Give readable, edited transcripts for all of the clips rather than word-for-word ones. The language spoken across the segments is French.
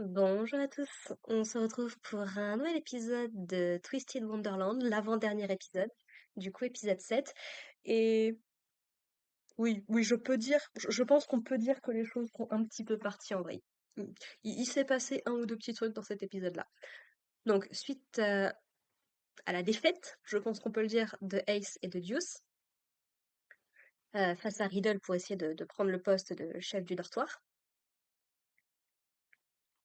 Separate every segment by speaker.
Speaker 1: Bonjour à tous, on se retrouve pour un nouvel épisode de Twisted Wonderland, l'avant-dernier épisode, du coup épisode 7. Et oui, je pense qu'on peut dire que les choses sont un petit peu parties en vrille. Il s'est passé un ou deux petits trucs dans cet épisode-là. Donc, suite à la défaite, je pense qu'on peut le dire, de Ace et de Deuce, face à Riddle pour essayer de prendre le poste de chef du dortoir,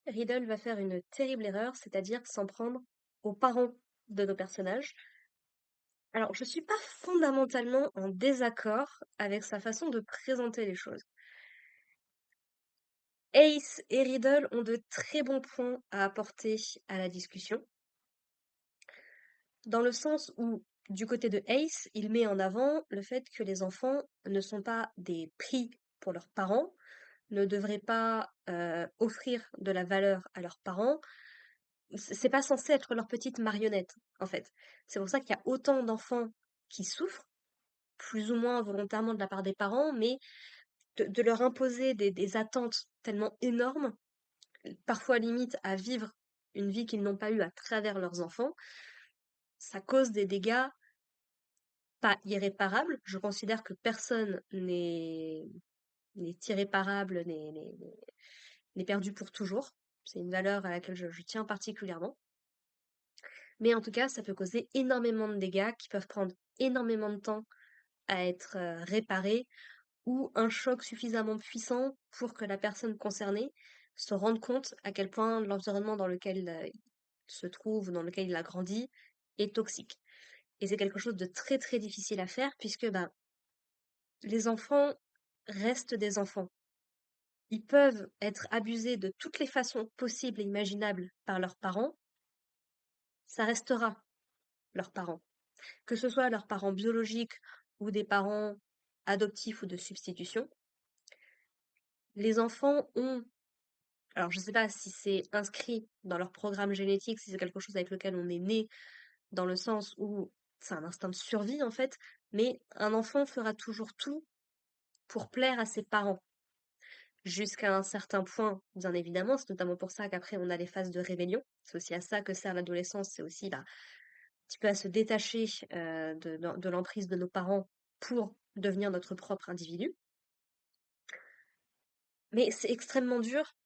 Speaker 1: Riddle va faire une terrible erreur, c'est-à-dire s'en prendre aux parents de nos personnages. Alors, je suis pas fondamentalement en désaccord avec sa façon de présenter les choses. Ace et Riddle ont de très bons points à apporter à la discussion, dans le sens où, du côté de Ace, il met en avant le fait que les enfants ne sont pas des prix pour leurs parents, ne devraient pas offrir de la valeur à leurs parents. C'est pas censé être leur petite marionnette, en fait. C'est pour ça qu'il y a autant d'enfants qui souffrent, plus ou moins volontairement de la part des parents, mais de leur imposer des attentes tellement énormes, parfois limite à vivre une vie qu'ils n'ont pas eue à travers leurs enfants, ça cause des dégâts pas irréparables. Je considère que personne n'est irréparable, n'est perdu pour toujours. C'est une valeur à laquelle je tiens particulièrement. Mais en tout cas, ça peut causer énormément de dégâts qui peuvent prendre énormément de temps à être réparés ou un choc suffisamment puissant pour que la personne concernée se rende compte à quel point l'environnement dans lequel il se trouve, dans lequel il a grandi, est toxique. Et c'est quelque chose de très très difficile à faire puisque bah, les enfants restent des enfants. Ils peuvent être abusés de toutes les façons possibles et imaginables par leurs parents, ça restera leurs parents. Que ce soit leurs parents biologiques ou des parents adoptifs ou de substitution, les enfants ont, alors je ne sais pas si c'est inscrit dans leur programme génétique, si c'est quelque chose avec lequel on est né, dans le sens où c'est un instinct de survie en fait, mais un enfant fera toujours tout pour plaire à ses parents. Jusqu'à un certain point, bien évidemment, c'est notamment pour ça qu'après on a les phases de rébellion. C'est aussi à ça que sert l'adolescence, c'est aussi bah, un petit peu à se détacher de l'emprise de nos parents pour devenir notre propre individu. Mais c'est extrêmement dur,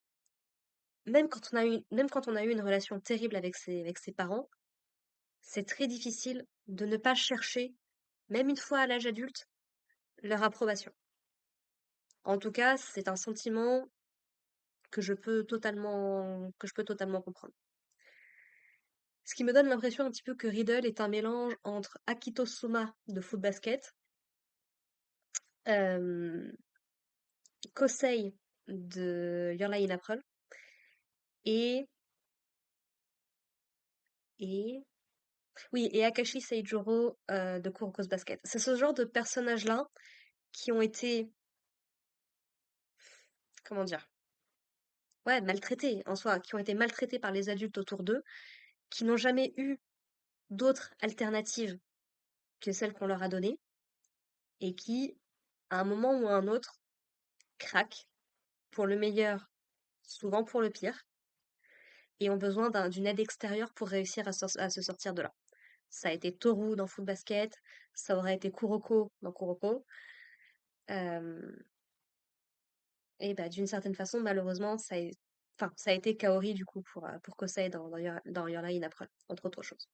Speaker 1: même quand on a eu une relation terrible avec ses parents, c'est très difficile de ne pas chercher, même une fois à l'âge adulte, leur approbation. En tout cas, c'est un sentiment que je peux totalement comprendre. Ce qui me donne l'impression un petit peu que Riddle est un mélange entre Akito Soma de Foot Basket, euh, Kosei de Your Lie in April et, et, oui, et Akashi Seijuro de Kuroko's Basket. C'est ce genre de personnages-là qui ont été, comment dire, ouais, maltraités en soi, qui ont été maltraités par les adultes autour d'eux, qui n'ont jamais eu d'autres alternatives que celles qu'on leur a données et qui, à un moment ou à un autre, craquent pour le meilleur, souvent pour le pire, et ont besoin d'une aide extérieure pour réussir à se sortir de là. Ça a été Toru dans Foot Basket, ça aurait été Kuroko dans Kuroko, euh, et bah, d'une certaine façon, malheureusement, enfin, ça a été Kaori du coup pour Kosei dans Your Lie in April, entre autres choses.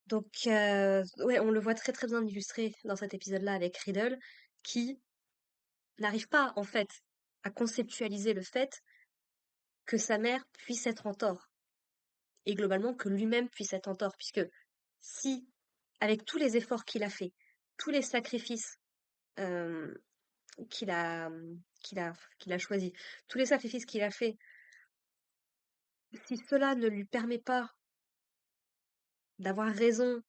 Speaker 1: Donc, ouais, on le voit très très bien illustré dans cet épisode-là avec Riddle, qui n'arrive pas, en fait, à conceptualiser le fait que sa mère puisse être en tort, et globalement que lui-même puisse être en tort, puisque si, avec tous les efforts qu'il a fait, tous les sacrifices euh, qu'il a, qu'il a choisis, tous les sacrifices qu'il a fait, si cela ne lui permet pas d'avoir raison,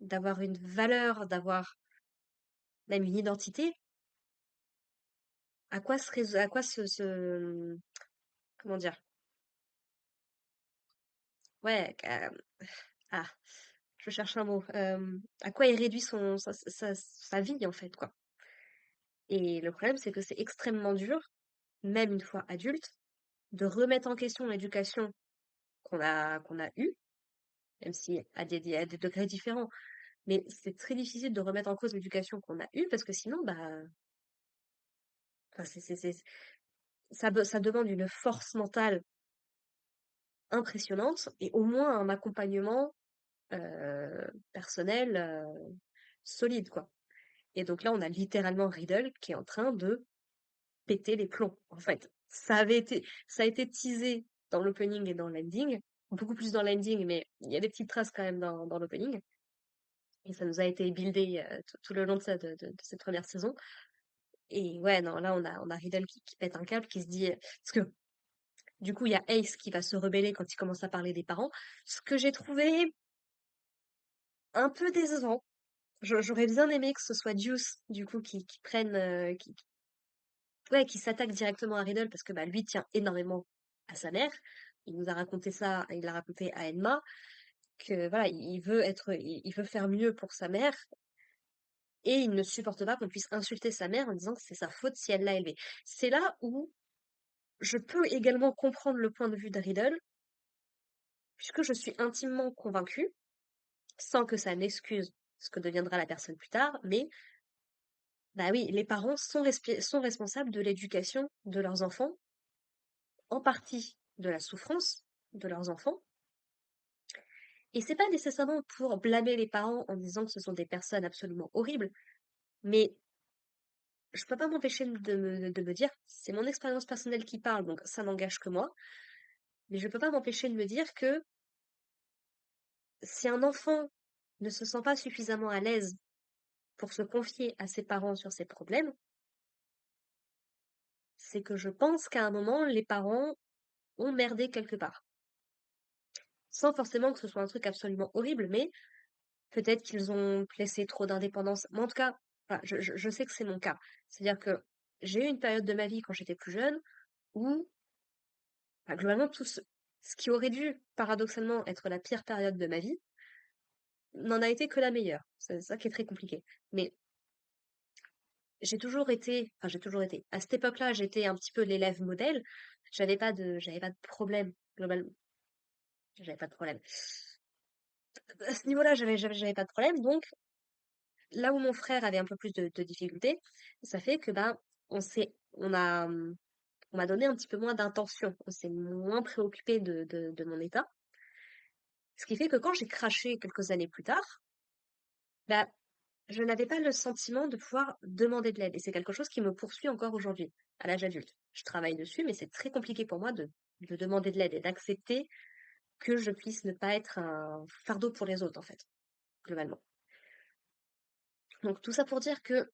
Speaker 1: d'avoir une valeur, d'avoir même une identité, à quoi comment dire? Ouais, ah, je cherche un mot. À quoi il réduit sa vie, en fait, quoi. Et le problème, c'est que c'est extrêmement dur, même une fois adulte, de remettre en question l'éducation qu'on a eue, même si à des degrés différents, mais c'est très difficile de remettre en cause l'éducation qu'on a eue parce que sinon, bah, enfin, ça demande une force mentale impressionnante et au moins un accompagnement personnel solide, quoi. Et donc là, on a littéralement Riddle qui est en train de péter les plombs, en fait. Ça a été teasé dans l'opening et dans l'ending, beaucoup plus dans l'ending, mais il y a des petites traces quand même dans l'opening. Et ça nous a été buildé tout le long de cette première saison. Et ouais, non, là, on a Riddle qui pète un câble, qui se dit... Parce que, du coup, il y a Ace qui va se rebeller quand il commence à parler des parents. Ce que j'ai trouvé un peu décevant. J'aurais bien aimé que ce soit Deuce, du coup, qui prenne... ouais, qui s'attaque directement à Riddle, parce que bah, lui tient énormément à sa mère. Il nous a raconté ça, il l'a raconté à Enma, que voilà, il veut faire mieux pour sa mère, et il ne supporte pas qu'on puisse insulter sa mère en disant que c'est sa faute si elle l'a élevé. C'est là où je peux également comprendre le point de vue de Riddle, puisque je suis intimement convaincue, sans que ça n'excuse ce que deviendra la personne plus tard, mais bah oui, les parents sont responsables de l'éducation de leurs enfants, en partie de la souffrance de leurs enfants, et c'est pas nécessairement pour blâmer les parents en disant que ce sont des personnes absolument horribles, mais je peux pas m'empêcher de me dire, c'est mon expérience personnelle qui parle, donc ça n'engage que moi, mais je peux pas m'empêcher de me dire que si un enfant ne se sent pas suffisamment à l'aise pour se confier à ses parents sur ses problèmes, c'est que je pense qu'à un moment, les parents ont merdé quelque part. Sans forcément que ce soit un truc absolument horrible, mais peut-être qu'ils ont laissé trop d'indépendance. Mais en tout cas, voilà, je sais que c'est mon cas. C'est-à-dire que j'ai eu une période de ma vie quand j'étais plus jeune où, bah, globalement, ce qui aurait dû, paradoxalement, être la pire période de ma vie, n'en a été que la meilleure. C'est ça qui est très compliqué. Mais j'ai toujours été, à cette époque-là, j'étais un petit peu l'élève modèle. J'avais pas de problème, globalement. J'avais pas de problème. À ce niveau-là, j'avais pas de problème. Donc, là où mon frère avait un peu plus de difficultés, ça fait que, ben, on m'a donné un petit peu moins d'intention. On s'est moins préoccupé de mon état. Ce qui fait que quand j'ai craché quelques années plus tard, bah, je n'avais pas le sentiment de pouvoir demander de l'aide. Et c'est quelque chose qui me poursuit encore aujourd'hui, à l'âge adulte. Je travaille dessus, mais c'est très compliqué pour moi de demander de l'aide et d'accepter que je puisse ne pas être un fardeau pour les autres, en fait, globalement. Donc tout ça pour dire que,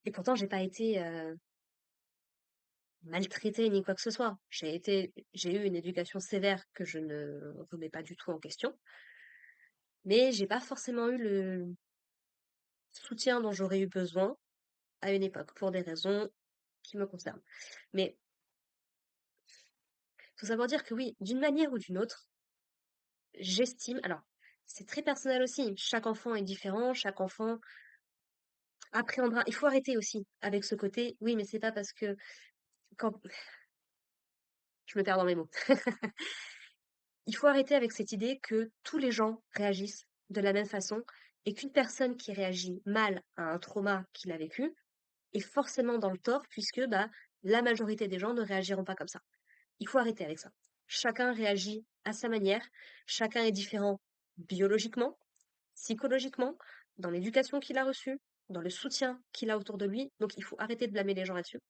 Speaker 1: et pourtant j'ai pas été maltraitée ni quoi que ce soit. J'ai eu une éducation sévère que je ne remets pas du tout en question, mais j'ai pas forcément eu le soutien dont j'aurais eu besoin à une époque, pour des raisons qui me concernent. Mais tout ça pour dire que oui, d'une manière ou d'une autre, j'estime, alors c'est très personnel aussi, chaque enfant est différent, chaque enfant appréhendra. Il faut arrêter aussi avec ce côté, oui, mais c'est pas parce que quand je me perds dans mes mots. Il faut arrêter avec cette idée que tous les gens réagissent de la même façon et qu'une personne qui réagit mal à un trauma qu'il a vécu est forcément dans le tort puisque bah, la majorité des gens ne réagiront pas comme ça. Il faut arrêter avec ça. Chacun réagit à sa manière, chacun est différent biologiquement, psychologiquement, dans l'éducation qu'il a reçue, dans le soutien qu'il a autour de lui, donc il faut arrêter de blâmer les gens là-dessus.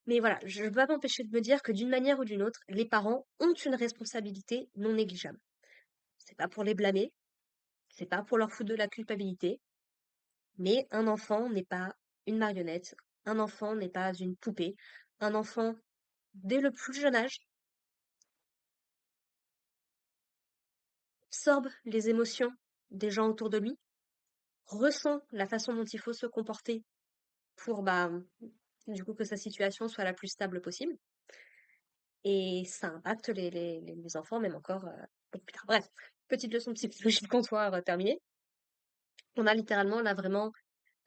Speaker 1: Mais voilà, je ne peux pas m'empêcher de me dire que d'une manière ou d'une autre, les parents ont une responsabilité non négligeable. C'est pas pour les blâmer, c'est pas pour leur foutre de la culpabilité, mais un enfant n'est pas une marionnette, un enfant n'est pas une poupée, un enfant, dès le plus jeune âge, absorbe les émotions des gens autour de lui, ressent la façon dont il faut se comporter pour, bah, du coup, que sa situation soit la plus stable possible, et ça impacte les enfants, même encore beaucoup plus tard. Bref, petite leçon de psychologie de comptoir terminée. On a littéralement là vraiment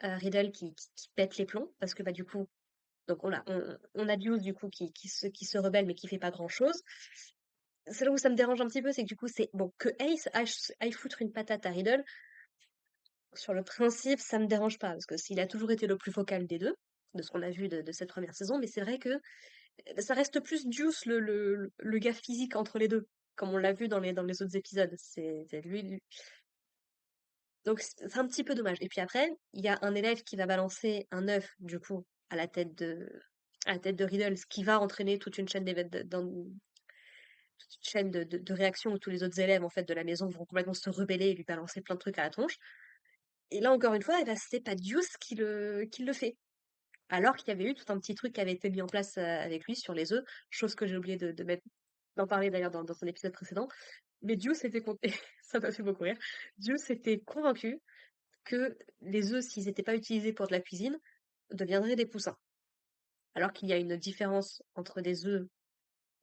Speaker 1: Riddle qui pète les plombs, parce que bah du coup, Donc on a Deuce du coup qui se rebelle mais qui fait pas grand-chose. C'est là où ça me dérange un petit peu, c'est que du coup c'est bon que Ace aille foutre une patate à Riddle. Sur le principe, ça me dérange pas parce que s'il a toujours été le plus vocal des deux, de ce qu'on a vu de cette première saison, mais c'est vrai que ça reste plus Deuce le gars physique entre les deux, comme on l'a vu dans les autres épisodes. C'est lui. Donc c'est un petit peu dommage. Et puis après, il y a un élève qui va balancer un œuf, du coup, à la tête de Riddle, ce qui va entraîner toute une chaîne toute une chaîne de réactions où tous les autres élèves en fait de la maison vont complètement se rebeller et lui balancer plein de trucs à la tronche. Et là encore une fois, eh ben, c'est pas Deuce qui le fait. Alors qu'il y avait eu tout un petit truc qui avait été mis en place avec lui sur les œufs, chose que j'ai oublié d'en parler d'ailleurs dans son épisode précédent. Mais Deuce était ça m'a fait beaucoup rire. Deuce était convaincu que les œufs, s'ils n'étaient pas utilisés pour de la cuisine, deviendraient des poussins. Alors qu'il y a une différence entre des œufs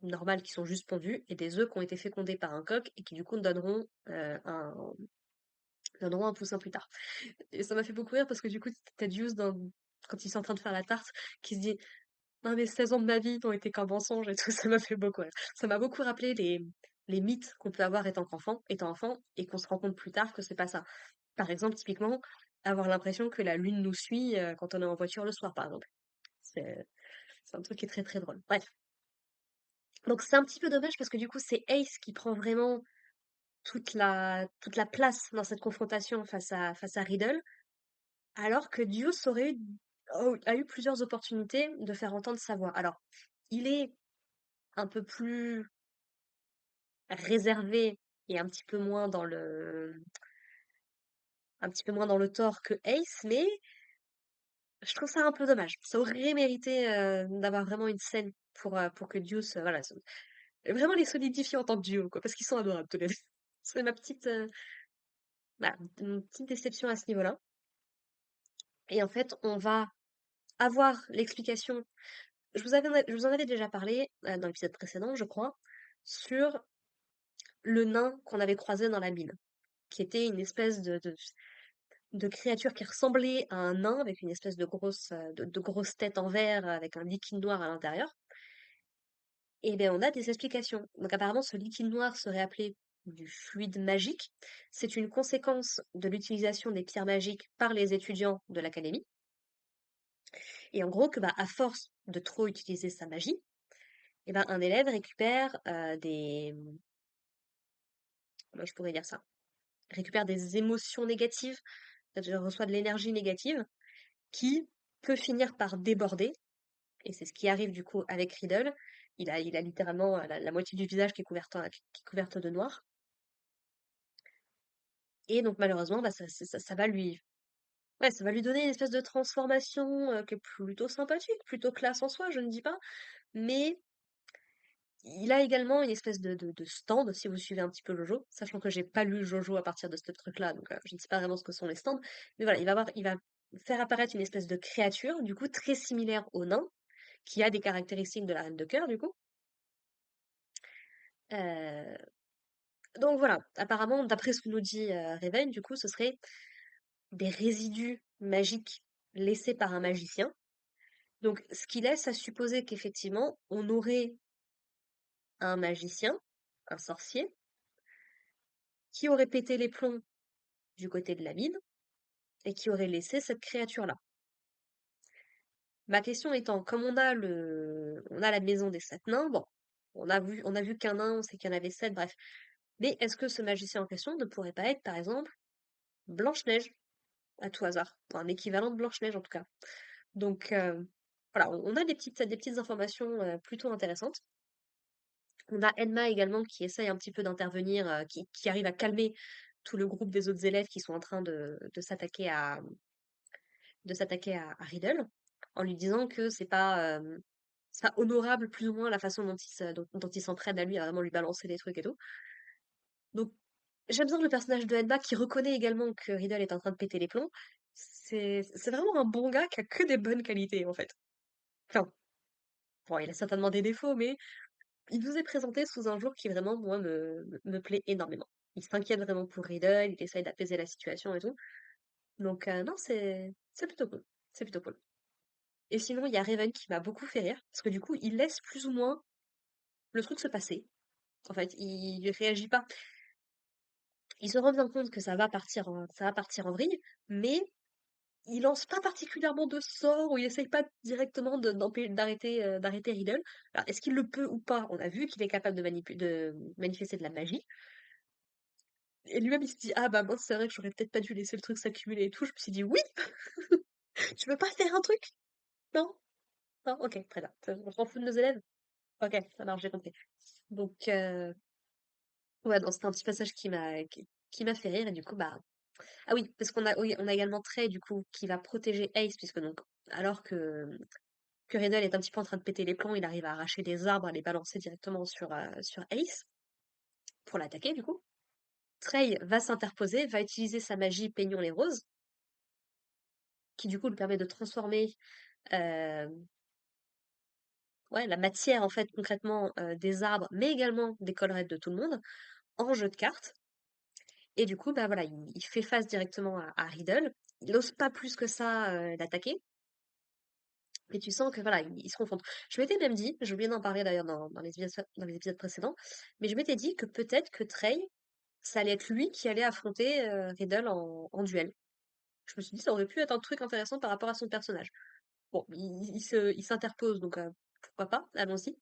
Speaker 1: normales qui sont juste pondus et des œufs qui ont été fécondés par un coq et qui du coup donneront un poussin plus tard. Et ça m'a fait beaucoup rire parce que du coup, t'as Deuce quand ils sont en train de faire la tarte, qui se dit non mais 16 ans de ma vie ont été qu'un mensonge et tout, ça m'a fait beaucoup rire. Ça m'a beaucoup rappelé les mythes qu'on peut avoir étant enfant, et qu'on se rend compte plus tard que c'est pas ça. Par exemple, typiquement, avoir l'impression que la lune nous suit quand on est en voiture le soir, par exemple. C'est c'est un truc qui est très très drôle. Bref. Donc c'est un petit peu dommage parce que du coup, c'est Ace qui prend vraiment toute la place dans cette confrontation face à Riddle, alors que Deuce a eu plusieurs opportunités de faire entendre sa voix. Alors, il est un peu plus réservé et un petit peu moins dans le tort que Ace, mais je trouve ça un peu dommage. Ça aurait mérité d'avoir vraiment une scène pour que Deuce, voilà, vraiment les solidifier en tant que duo, quoi, parce qu'ils sont adorables tous les deux. C'est une petite déception à ce niveau-là. Et en fait, on va avoir l'explication. Je vous en avais déjà parlé dans l'épisode précédent, je crois, sur le nain qu'on avait croisé dans la mine, qui était une espèce de créature qui ressemblait à un nain avec une espèce de grosse tête en verre avec un liquide noir à l'intérieur. Et bien, on a des explications. Donc, apparemment, ce liquide noir serait appelé du fluide magique. C'est une conséquence de l'utilisation des pierres magiques par les étudiants de l'académie. Et en gros, que à force de trop utiliser sa magie, et ben, un élève récupère comment je pourrais dire ça, récupère des émotions négatives, c'est-à-dire reçoit de l'énergie négative, qui peut finir par déborder. Et c'est ce qui arrive du coup avec Riddle. Il a littéralement la moitié du visage qui est couverte de noir. Et donc malheureusement, bah, ça va lui donner une espèce de transformation qui est plutôt sympathique, plutôt classe en soi, je ne dis pas. Mais il a également une espèce de stand, si vous suivez un petit peu Jojo, sachant que j'ai pas lu Jojo à partir de ce truc-là, donc je ne sais pas vraiment ce que sont les stands. Mais voilà, il va faire apparaître une espèce de créature, du coup très similaire au nain, qui a des caractéristiques de la reine de cœur, du coup. Euh, donc voilà, apparemment, d'après ce que nous dit Raven, du coup, ce serait des résidus magiques laissés par un magicien. Donc, ce qui laisse à supposer qu'effectivement, on aurait un magicien, un sorcier, qui aurait pété les plombs du côté de la mine et qui aurait laissé cette créature-là. Ma question étant, comme on a la maison des 7 nains, bon, on a vu qu'un nain, on sait qu'il y en avait 7, bref. Mais est-ce que ce magicien en question ne pourrait pas être, par exemple, Blanche-Neige, à tout hasard, ou un équivalent de Blanche-Neige en tout cas. Donc voilà, on a des petites informations plutôt intéressantes. On a Enma également qui essaye un petit peu d'intervenir, qui arrive à calmer tout le groupe des autres élèves qui sont en train de s'attaquer à Riddle, en lui disant que c'est pas honorable plus ou moins la façon dont il s'entraîne à lui, à vraiment lui balancer des trucs et tout. Donc j'aime bien le personnage de Enma qui reconnaît également que Riddle est en train de péter les plombs. C'est vraiment un bon gars qui a que des bonnes qualités en fait. Enfin, bon, il a certainement des défauts, mais il nous est présenté sous un jour qui vraiment, moi, me plaît énormément. Il s'inquiète vraiment pour Riddle, il essaye d'apaiser la situation et tout. Donc non, c'est plutôt cool. C'est plutôt cool. Et sinon, il y a Raven qui m'a beaucoup fait rire, parce que du coup, il laisse plus ou moins le truc se passer. En fait, il réagit pas. Il se rend bien compte que ça va partir en vrille, mais il lance pas particulièrement de sort ou il essaye pas directement d'arrêter Riddle. Alors, est-ce qu'il le peut ou pas? On a vu qu'il est capable de manifester de la magie. Et lui-même, il se dit, ah bah mince, c'est vrai que j'aurais peut-être pas dû laisser le truc s'accumuler et tout. Je me suis dit, oui, tu veux pas faire un truc? Non? Non? Ok, très bien. On s'en fout de nos élèves? Ok, ça marche, j'ai compris. Donc, ouais, non, c'était un petit passage qui m'a fait rire et du coup, bah, ah oui, parce qu'on a, oui, on a également Trey, du coup, qui va protéger Ace, puisque donc, alors que Riddle est un petit peu en train de péter les plombs, il arrive à arracher des arbres, à les balancer directement sur Ace, pour l'attaquer, du coup. Trey va s'interposer, va utiliser sa magie Peignon les Roses, qui du coup lui permet de transformer euh, ouais, la matière, en fait, concrètement, des arbres, mais également des collerettes de tout le monde, en jeu de cartes. Et du coup, bah voilà, il fait face directement à Riddle. Il n'ose pas plus que ça l'attaquer. Mais tu sens que voilà, ils se confondent. Je m'étais même dit, j'ai oublié d'en parler d'ailleurs dans les épisodes précédents, mais je m'étais dit que peut-être que Trey, ça allait être lui qui allait affronter Riddle en duel. Je me suis dit, ça aurait pu être un truc intéressant par rapport à son personnage. Bon, il s'interpose, donc pourquoi pas, allons-y.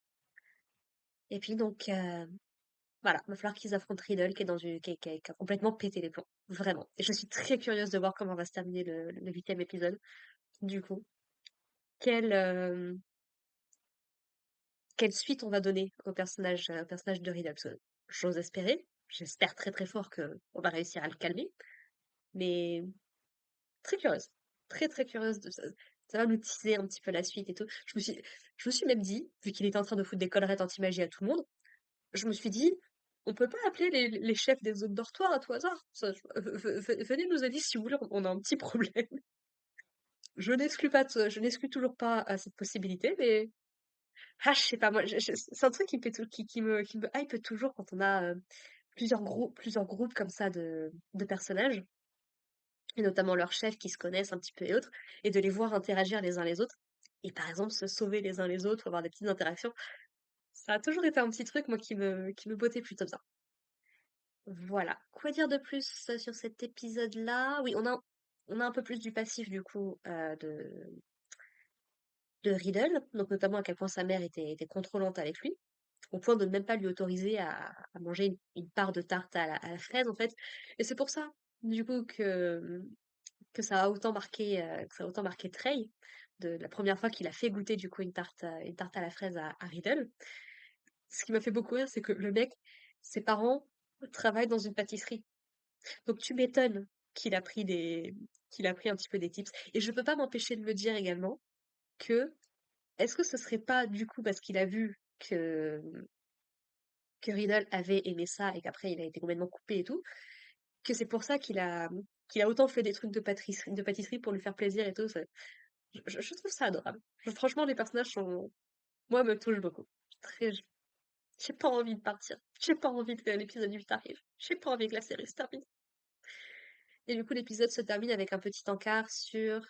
Speaker 1: Et puis donc, voilà, il va falloir qu'ils affrontent Riddle qui est qui a complètement pété les plombs. Vraiment. Et je suis très curieuse de voir comment va se terminer le 8e épisode. Du coup, quelle, euh, quelle suite on va donner au personnage de Riddle? Parce que j'ose espérer, j'espère très très fort que on va réussir à le calmer, mais très curieuse. Très très curieuse de ça. Ça va nous teaser un petit peu la suite et tout. Je me suis même dit, vu qu'il était en train de foutre des collerettes anti-magie à tout le monde, je me suis dit, on peut pas appeler les chefs des autres dortoirs à tout hasard. Venez nous aider si vous voulez, on a un petit problème. Je n'exclus toujours pas cette possibilité, mais ah, je sais pas, moi, c'est un truc qui me hype toujours quand on a plusieurs groupes comme ça de personnages, et notamment leurs chefs qui se connaissent un petit peu et autres, et de les voir interagir les uns les autres, et par exemple se sauver les uns les autres, avoir des petites interactions. Ça a toujours été un petit truc, moi, qui me bottait plutôt bien. Voilà. Quoi dire de plus sur cet épisode-là? Oui, on a un peu plus du passif, du coup, de Riddle, donc notamment à quel point sa mère était contrôlante avec lui, au point de ne même pas lui autoriser à manger une part de tarte à la fraise, en fait. Et c'est pour ça, du coup, que ça a autant marqué, que ça a autant marqué Trey, de la première fois qu'il a fait goûter, du coup, une tarte à la fraise à Riddle. Ce qui m'a fait beaucoup rire, c'est que le mec, ses parents travaillent dans une pâtisserie. Donc tu m'étonnes qu'il a pris qu'il a pris un petit peu des tips. Et je peux pas m'empêcher de me dire également que, est-ce que ce serait pas, du coup, parce qu'il a vu que Riddle avait aimé ça et qu'après il a été complètement coupé et tout, que c'est pour ça qu'il a autant fait des trucs de pâtisserie pour lui faire plaisir et tout. Je trouve ça adorable. Franchement, les personnages sont, moi, me touchent beaucoup. Très, j'ai pas envie de partir. J'ai pas envie que l'épisode 8 arrive. J'ai pas envie que la série se termine. Et du coup, l'épisode se termine avec un petit encart sur,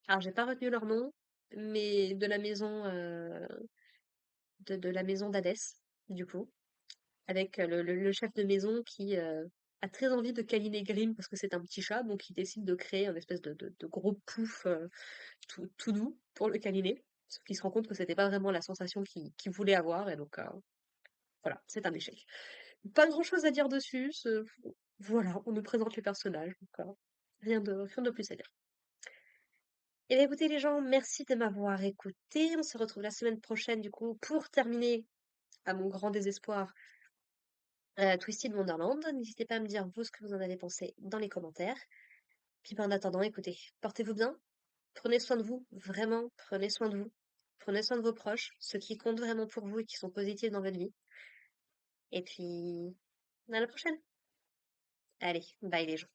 Speaker 1: alors j'ai pas retenu leur nom, mais de la maison, de la maison d'Hadès, du coup, avec le chef de maison qui a très envie de câliner Grim parce que c'est un petit chat, donc il décide de créer un espèce de gros pouf tout doux pour le câliner. Sauf qu'il se rend compte que c'était pas vraiment la sensation qu'il voulait avoir, et donc voilà, c'est un échec. Pas grand chose à dire dessus, voilà, on nous présente les personnages, donc rien de plus à dire. Et bien écoutez les gens, merci de m'avoir écouté. On se retrouve la semaine prochaine du coup pour terminer, à mon grand désespoir, Twisted Wonderland. N'hésitez pas à me dire vous ce que vous en avez pensé dans les commentaires. Puis ben, en attendant, écoutez, portez-vous bien, prenez soin de vous, vraiment, prenez soin de vous. Prenez soin de vos proches, ceux qui comptent vraiment pour vous et qui sont positifs dans votre vie. Et puis, à la prochaine. Allez, bye les gens.